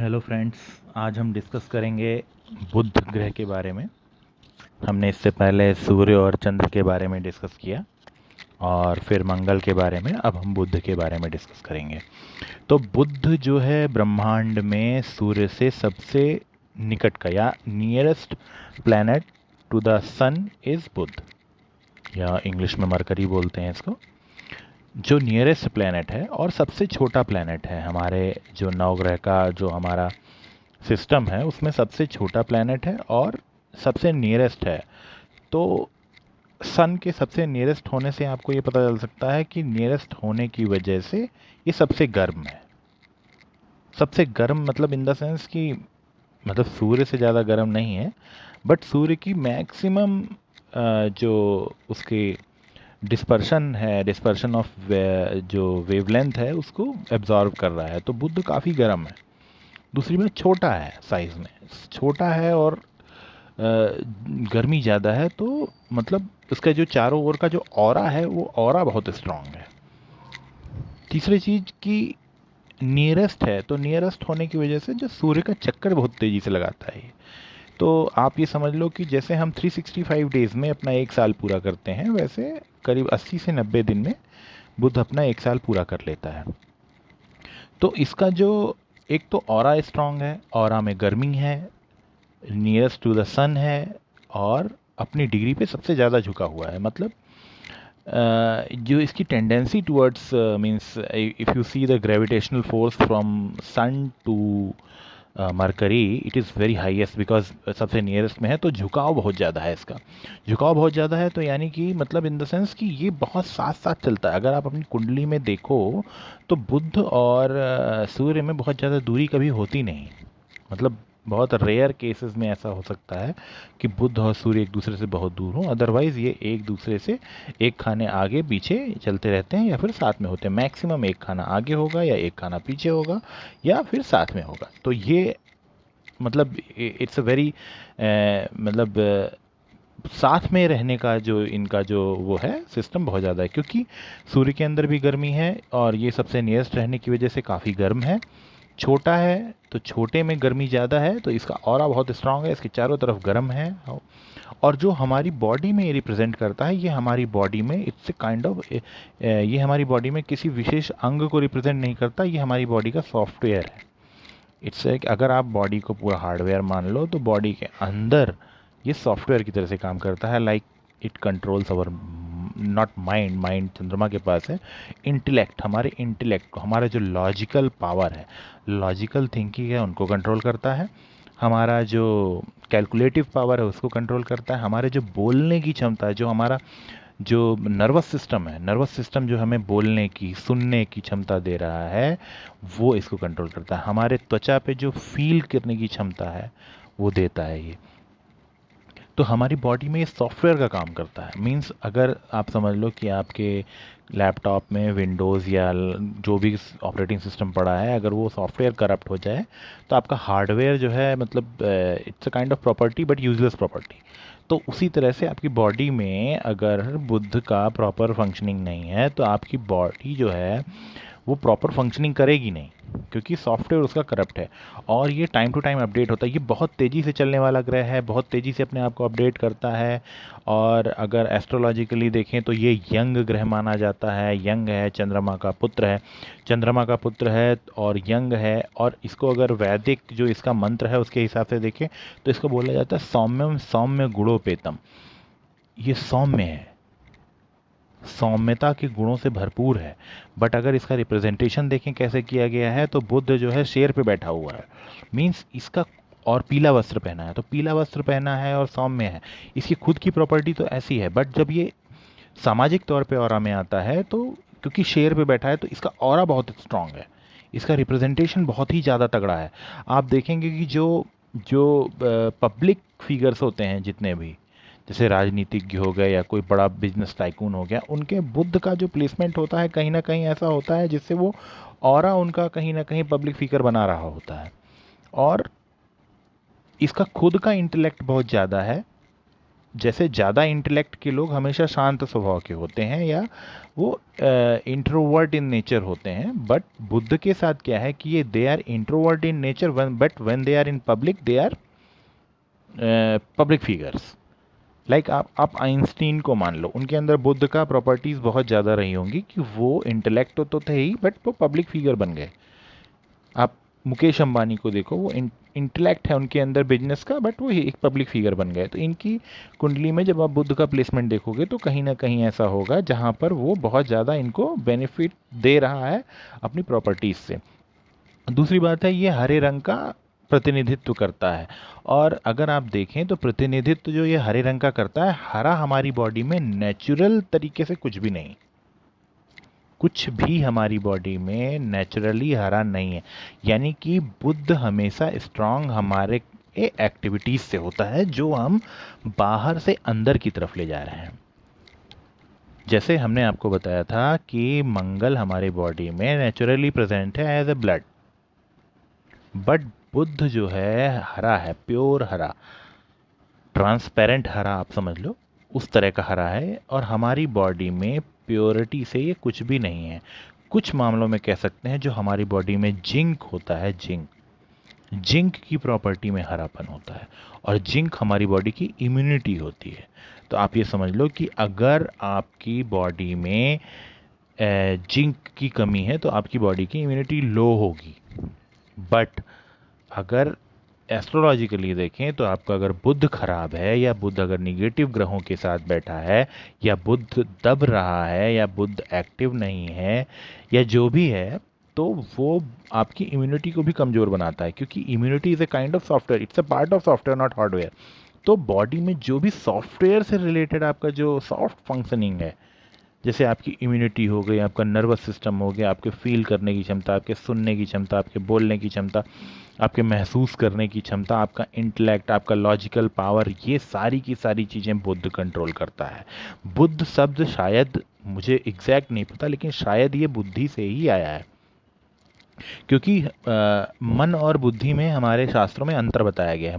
Hello friends, आज हम discuss करेंगे बुध ग्रह के बारे में। हमने इससे पहले सूर्य और चंद्र के बारे में डिस्कस किया और फिर मंगल के बारे में। अब हम बुध के बारे में डिस्कस करेंगे। तो बुध जो है ब्रह्मांड में सूर्य से सबसे निकट का या nearest planet to the sun is Budh, या इंग्लिश में मरकरी बोलते हैं इसको। जो नियरेस्ट प्लैनेट है और सबसे छोटा प्लैनेट है हमारे जो नवग्रह का जो हमारा सिस्टम है उसमें सबसे छोटा प्लैनेट है और सबसे नियरेस्ट है। तो सन के सबसे नियरेस्ट होने से आपको ये पता चल सकता है कि नियरेस्ट होने की वजह से ये सबसे गर्म है। सबसे गर्म मतलब इन द सेंस कि मतलब सूर्य से ज़्यादा गर्म नहीं है, बट सूर्य की मैक्सिमम जो उसकी डिस्पर्शन ऑफ जो वेवलेंथ है उसको एब्जॉर्व कर रहा है। तो बुध काफ़ी गर्म है। दूसरी में छोटा है, साइज में छोटा है और गर्मी ज़्यादा है, तो मतलब उसका जो चारों ओर का जो ऑरा है वो ऑरा बहुत स्ट्रांग है। तीसरी चीज़ कि नियरेस्ट है, तो नियरेस्ट होने की वजह से जो सूर्य का चक्कर बहुत तेज़ी से लगाता है। तो आप ये समझ लो कि जैसे हम 365 डेज़ में अपना एक साल पूरा करते हैं, वैसे करीब 80 से 90 दिन में बुध अपना एक साल पूरा कर लेता है। तो इसका जो एक तो ऑरा स्ट्रांग है, ऑरा में गर्मी है, नियरेस्ट टू द सन है और अपनी डिग्री पे सबसे ज़्यादा झुका हुआ है। मतलब जो इसकी tendency towards means if you see the gravitational force from sun to Mercury, it is very highest because सबसे नियरेस्ट में है, तो झुकाव बहुत ज़्यादा है। इसका झुकाव बहुत ज़्यादा है, तो यानी कि मतलब इन द सेंस कि ये बहुत साथ साथ चलता है। अगर आप अपनी कुंडली में देखो तो बुध और सूर्य में बहुत ज़्यादा दूरी कभी होती नहीं। मतलब बहुत रेयर केसेस में ऐसा हो सकता है कि बुध और सूर्य एक दूसरे से बहुत दूर हों, अदरवाइज ये एक दूसरे से एक खाने आगे पीछे चलते रहते हैं या फिर साथ में होते हैं। मैक्सिमम एक खाना आगे होगा या एक खाना पीछे होगा या फिर साथ में होगा। तो ये मतलब इट्स अ वेरी मतलब साथ में रहने का जो इनका जो वो है सिस्टम बहुत ज़्यादा है, क्योंकि सूर्य के अंदर भी गर्मी है और ये सबसे नियरेस्ट रहने की वजह से काफ़ी गर्म है। छोटा है तो छोटे में गर्मी ज़्यादा है, तो इसका ऑरा बहुत स्ट्रांग है, इसके चारों तरफ गर्म है। और जो हमारी बॉडी में ये रिप्रेजेंट करता है, ये हमारी बॉडी में इट्स काइंड ऑफ ये हमारी बॉडी में किसी विशेष अंग को रिप्रेजेंट नहीं करता, ये हमारी बॉडी का सॉफ्टवेयर है। इट्स एक अगर आप बॉडी को पूरा हार्डवेयर मान लो तो बॉडी के अंदर ये सॉफ्टवेयर की तरह से काम करता है। Like it controls our not mind, mind चंद्रमा के पास है। इंटेलेक्ट, हमारे इंटेलेक्ट को, हमारा जो लॉजिकल पावर है, लॉजिकल थिंकिंग है, उनको कंट्रोल करता है। हमारा जो कैलकुलेटिव पावर है उसको कंट्रोल करता है। हमारे जो बोलने की क्षमता है, जो हमारा जो नर्वस सिस्टम है, नर्वस सिस्टम जो हमें बोलने की सुनने की क्षमता दे रहा है, वो इसको कंट्रोल करता है। हमारे त्वचा पे जो फील करने की क्षमता है वो देता है ये। तो हमारी बॉडी में ये सॉफ्टवेयर का काम करता है। मींस अगर आप समझ लो कि आपके लैपटॉप में विंडोज़ या जो भी ऑपरेटिंग सिस्टम पड़ा है, अगर वो सॉफ्टवेयर करप्ट हो जाए तो आपका हार्डवेयर जो है मतलब it's a kind of property but useless property. तो उसी तरह से आपकी बॉडी में अगर बुध का प्रॉपर फंक्शनिंग नहीं है तो आपकी बॉडी जो है वो प्रॉपर फंक्शनिंग करेगी नहीं, क्योंकि सॉफ्टवेयर उसका करप्ट है। और ये टाइम टू टाइम अपडेट होता है। ये बहुत तेज़ी से चलने वाला ग्रह है, बहुत तेज़ी से अपने आप को अपडेट करता है। और अगर एस्ट्रोलॉजिकली देखें तो ये यंग ग्रह माना जाता है। यंग है, चंद्रमा का पुत्र है, चंद्रमा का पुत्र है और यंग है। और इसको अगर वैदिक जो इसका मंत्र है उसके हिसाब से देखें तो इसको बोला जाता है सौम्यम सौम्य गुणोपेतम। ये सौम्य है, सौम्यता के गुणों से भरपूर है। बट अगर इसका रिप्रेजेंटेशन देखें कैसे किया गया है, तो बुध जो है शेर पे बैठा हुआ है। मीन्स इसका और पीला वस्त्र पहना है, तो पीला वस्त्र पहना है और सौम्य है। इसकी खुद की प्रॉपर्टी तो ऐसी है, बट जब ये सामाजिक तौर पे ऑरा में आता है तो क्योंकि शेर पे बैठा है तो इसका ऑरा बहुत स्ट्रांग है। इसका रिप्रेजेंटेशन बहुत ही ज़्यादा तगड़ा है। आप देखेंगे कि जो जो पब्लिक फिगर्स होते हैं जितने भी, जैसे राजनीतिज्ञ हो गए या कोई बड़ा बिजनेस टाइकून हो गया, उनके बुध का जो प्लेसमेंट होता है कहीं ना कहीं ऐसा होता है जिससे वो ऑरा उनका कहीं ना कहीं पब्लिक फिगर बना रहा होता है। और इसका खुद का इंटेलेक्ट बहुत ज़्यादा है। जैसे ज़्यादा इंटेलेक्ट के लोग हमेशा शांत स्वभाव के होते हैं या वो इंट्रोवर्ट इन नेचर होते हैं, बट बुद्ध के साथ क्या है कि ये they are introvert in nature but when they are in public they are public figures. Like आप आइंस्टीन को मान लो, उनके अंदर बुद्ध का प्रॉपर्टीज बहुत ज़्यादा रही होंगी कि वो इंटेलेक्ट तो थे ही बट वो पब्लिक फिगर बन गए। आप मुकेश अंबानी को देखो, वो इंटेलेक्ट है उनके अंदर बिजनेस का बट वो एक पब्लिक फिगर बन गए। तो इनकी कुंडली में जब आप बुद्ध का प्लेसमेंट देखोगे तो कहीं ना कहीं ऐसा होगा जहाँ पर वो बहुत ज़्यादा इनको बेनिफिट दे रहा है अपनी प्रॉपर्टीज से। दूसरी बात है, ये हरे रंग का प्रतिनिधित्व करता है। और अगर आप देखें तो प्रतिनिधित्व जो ये हरे रंग का करता है, हरा हमारी बॉडी में नेचुरल तरीके से कुछ भी नहीं, कुछ भी हमारी बॉडी में नेचुरली हरा नहीं है। यानी कि बुद्ध हमेशा स्ट्रांग हमारे एक्टिविटीज से होता है जो हम बाहर से अंदर की तरफ ले जा रहे हैं। जैसे हमने आपको बताया था कि मंगल हमारी बॉडी में नेचुरली प्रेजेंट है as a blood, but Budh जो है हरा है, प्योर हरा, ट्रांसपेरेंट हरा आप समझ लो, उस तरह का हरा है। और हमारी बॉडी में प्योरिटी से ये कुछ भी नहीं है। कुछ मामलों में कह सकते हैं जो हमारी बॉडी में जिंक होता है, जिंक की प्रॉपर्टी में हरापन होता है, और जिंक हमारी बॉडी की इम्यूनिटी होती है। तो आप ये समझ लो कि अगर आपकी बॉडी में जिंक की कमी है तो आपकी बॉडी की इम्यूनिटी लो होगी। बट अगर एस्ट्रोलॉजिकली देखें तो आपका अगर बुध खराब है या बुध अगर निगेटिव ग्रहों के साथ बैठा है या बुध दब रहा है या बुध एक्टिव नहीं है या जो भी है, तो वो आपकी इम्यूनिटी को भी कमज़ोर बनाता है, क्योंकि immunity is a kind of software, it's a part of software not hardware. तो बॉडी में जो भी सॉफ्टवेयर से रिलेटेड आपका जो सॉफ्ट फंक्शनिंग है, जैसे आपकी इम्यूनिटी हो गई, आपका नर्वस सिस्टम हो गया, आपके फील करने की क्षमता, आपके सुनने की क्षमता, आपके बोलने की क्षमता, आपके महसूस करने की क्षमता, आपका इंटेलेक्ट, आपका लॉजिकल पावर, ये सारी की सारी चीज़ें बुद्ध कंट्रोल करता है। बुद्ध शब्द शायद, मुझे एग्जैक्ट नहीं पता, लेकिन शायद ये बुद्धि से ही आया है, क्योंकि मन और बुद्धि में हमारे शास्त्रों में अंतर बताया गया है।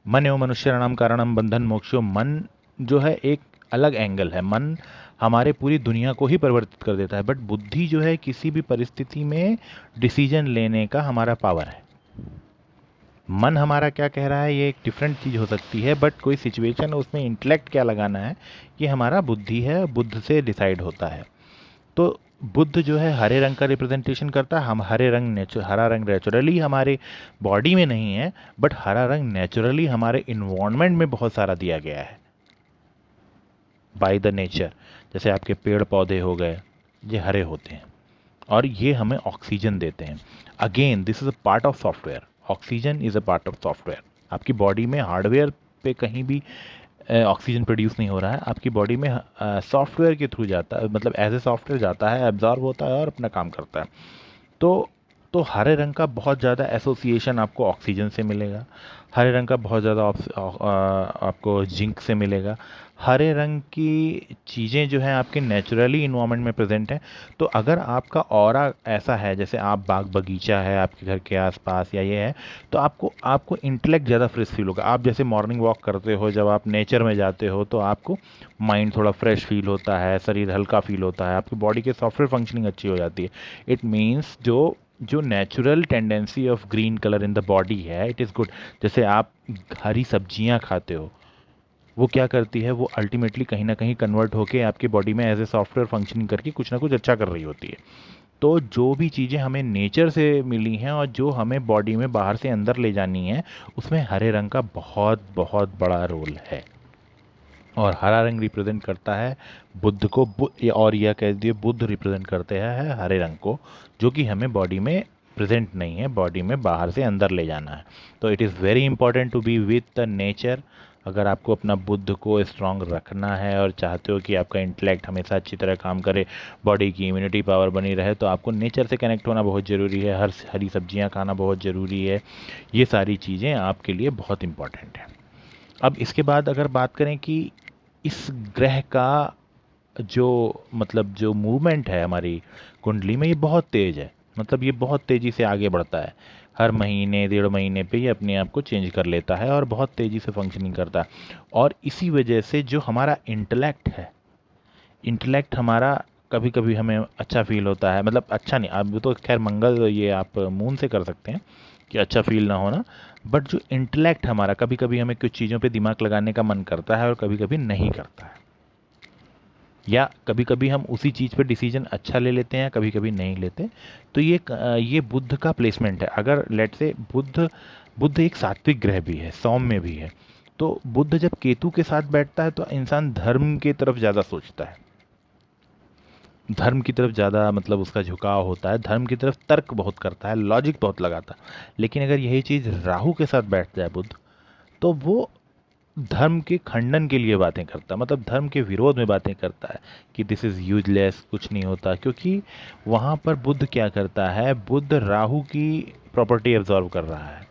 मन एवं मनुष्याणाम कारणम बंधन मोक्षो, मन जो है एक अलग एंगल है, मन हमारे पूरी दुनिया को ही परिवर्तित कर देता है, बट बुद्धि जो है किसी भी परिस्थिति में डिसीजन लेने का हमारा पावर है। मन हमारा क्या कह रहा है ये एक डिफरेंट चीज़ हो सकती है, बट कोई सिचुएशन है उसमें इंटेलेक्ट क्या लगाना है ये हमारा बुद्धि है, बुद्ध से डिसाइड होता है। तो बुद्ध जो है हरे रंग का रिप्रेजेंटेशन करता है। हम हरा रंग नेचुरली हमारे बॉडी में नहीं है, बट हरा रंग नेचुरली हमारे इन्वायरमेंट में बहुत सारा दिया गया है बाय द नेचर। जैसे आपके पेड़ पौधे हो गए, ये हरे होते हैं और ये हमें ऑक्सीजन देते हैं। Again this is a part of software, oxygen is a part of software. आपकी बॉडी में हार्डवेयर पे कहीं भी ऑक्सीजन प्रोड्यूस नहीं हो रहा है, आपकी बॉडी में सॉफ्टवेयर के थ्रू जाता है, मतलब एज ए सॉफ्टवेयर जाता है, एब्जॉर्ब होता है और अपना काम करता है। तो हरे रंग का बहुत ज़्यादा एसोसिएशन आपको ऑक्सीजन से मिलेगा, हरे रंग का बहुत ज़्यादा आपको जिंक से मिलेगा। हरे रंग की चीज़ें जो हैं आपके नेचुरली इन्वायरमेंट में प्रेजेंट हैं। तो अगर आपका ऑरा ऐसा है, जैसे आप बाग बगीचा है आपके घर के आसपास या ये है, तो आपको इंटेलेक्ट ज़्यादा फ्रेश फील होगा। आप जैसे मॉर्निंग वॉक करते हो, जब आप नेचर में जाते हो तो आपको माइंड थोड़ा फ्रेश फील होता है, शरीर हल्का फील होता है, आपकी बॉडी के सॉफ्टवेयर फंक्शनिंग अच्छी हो जाती है। इट मीन्स जो natural tendency of green colour in the body है, इट इज़ गुड। जैसे आप हरी सब्जियां खाते हो, वो क्या करती है, वो अल्टीमेटली कहीं ना कहीं कन्वर्ट होके आपकी बॉडी में एज ए सॉफ्टवेयर फंक्शनिंग करके कुछ ना कुछ अच्छा कर रही होती है। तो जो भी चीज़ें हमें नेचर से मिली हैं और जो हमें बॉडी में बाहर से अंदर ले जानी है, उसमें हरे रंग का बहुत बहुत बड़ा रोल है। और हरा रंग रिप्रेजेंट करता है बुद्ध को, और यह कह दिए बुद्ध रिप्रेजेंट करते हैं हरे रंग को, जो कि हमें बॉडी में प्रेजेंट नहीं है, बॉडी में बाहर से अंदर ले जाना है। तो it is very important to be with the nature. अगर आपको अपना बुद्ध को स्ट्रांग रखना है और चाहते हो कि आपका इंटेलेक्ट हमेशा अच्छी तरह काम करे, बॉडी की इम्यूनिटी पावर बनी रहे, तो आपको नेचर से कनेक्ट होना बहुत ज़रूरी है, हरी सब्जियां खाना बहुत ज़रूरी है। ये सारी चीज़ें आपके लिए बहुत इंपॉर्टेंट है। अब इसके बाद अगर बात करें कि इस ग्रह का जो मतलब जो मूवमेंट है हमारी कुंडली में, ये बहुत तेज है। मतलब ये बहुत तेज़ी से आगे बढ़ता है, हर महीने 1.5 महीने पे ये अपने आप को चेंज कर लेता है और बहुत तेज़ी से फंक्शनिंग करता है। और इसी वजह से जो हमारा इंटेलेक्ट है, इंटेलेक्ट हमारा कभी कभी हमें अच्छा फील होता है, मतलब अच्छा नहीं, अब तो खैर मंगल ये आप मून से कर सकते हैं कि अच्छा फील ना होना, बट जो इंटेलेक्ट हमारा कभी कभी हमें कुछ चीज़ों पे दिमाग लगाने का मन करता है और कभी कभी नहीं करता है, या कभी कभी हम उसी चीज़ पे डिसीजन अच्छा ले लेते हैं, कभी कभी नहीं लेते। तो ये बुध का प्लेसमेंट है। अगर लेट से बुध बुध एक सात्विक ग्रह भी है, सौम्य भी है, तो बुध जब केतु के साथ बैठता है तो इंसान धर्म की तरफ ज़्यादा सोचता है, धर्म की तरफ ज़्यादा मतलब उसका झुकाव होता है, धर्म की तरफ तर्क बहुत करता है, लॉजिक बहुत लगाता है। लेकिन अगर यही चीज़ राहु के साथ बैठ जाए बुध, तो वो धर्म के खंडन के लिए बातें करता है, मतलब धर्म के विरोध में बातें करता है कि दिस इज़ यूजलेस, कुछ नहीं होता। क्योंकि वहाँ पर बुध क्या करता है, बुध राहु की प्रॉपर्टी एब्जॉर्व कर रहा है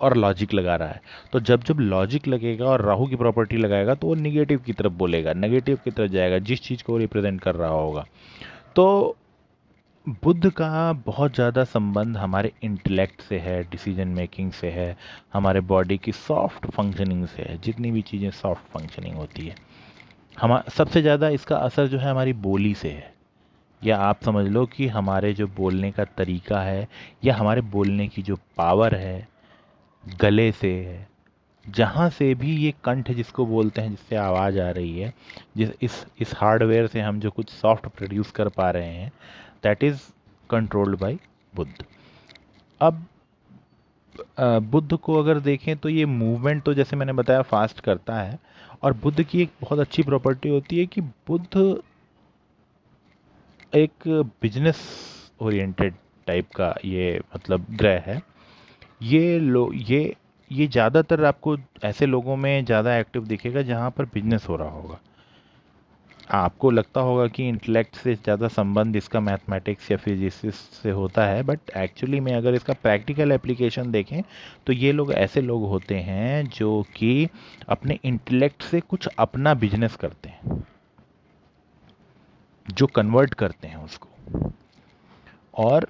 और लॉजिक लगा रहा है। तो जब जब लॉजिक लगेगा और राहु की प्रॉपर्टी लगाएगा तो वो निगेटिव की तरफ बोलेगा, नेगेटिव की तरफ जाएगा, जिस चीज़ को रिप्रेजेंट कर रहा होगा। तो बुद्ध का बहुत ज़्यादा संबंध हमारे इंटेलेक्ट से है, डिसीजन मेकिंग से है, हमारे बॉडी की सॉफ्ट फंक्शनिंग से है, जितनी भी चीज़ें सॉफ्ट फंक्शनिंग होती है। हम सबसे ज़्यादा इसका असर जो है हमारी बोली से है, या आप समझ लो कि हमारे जो बोलने का तरीका है, या हमारे बोलने की जो पावर है, गले से है। जहाँ से भी ये कंठ जिसको बोलते हैं, जिससे आवाज़ आ रही है, जिस इस हार्डवेयर से हम जो कुछ सॉफ्ट प्रोड्यूस कर पा रहे हैं, that is controlled by Buddha. अब बुद्ध को अगर देखें तो ये मूवमेंट तो जैसे मैंने बताया फास्ट करता है। और बुद्ध की एक बहुत अच्छी प्रॉपर्टी होती है कि बुद्ध एक बिजनेस ओरिएंटेड टाइप का ये मतलब ग्रह है। ये ज़्यादातर आपको ऐसे लोगों में ज़्यादा एक्टिव दिखेगा जहाँ पर बिजनेस हो रहा होगा। आपको लगता होगा कि इंटेलेक्ट से ज़्यादा संबंध इसका मैथमेटिक्स या फिजिक्स से होता है, बट एक्चुअली में अगर इसका प्रैक्टिकल एप्लीकेशन देखें तो ये लोग ऐसे लोग होते हैं जो कि अपने इंटेलेक्ट से कुछ अपना बिजनेस करते हैं, जो कन्वर्ट करते हैं उसको और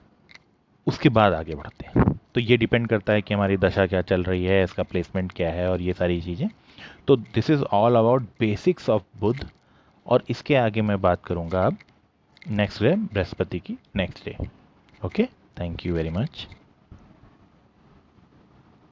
उसके बाद आगे बढ़ते हैं। तो ये डिपेंड करता है कि हमारी दशा क्या चल रही है, इसका प्लेसमेंट क्या है और ये सारी चीज़ें। तो this is all about basics of Budh. और इसके आगे मैं बात करूँगा अब नेक्स्ट डे बृहस्पति की next day. Okay, thank you very much.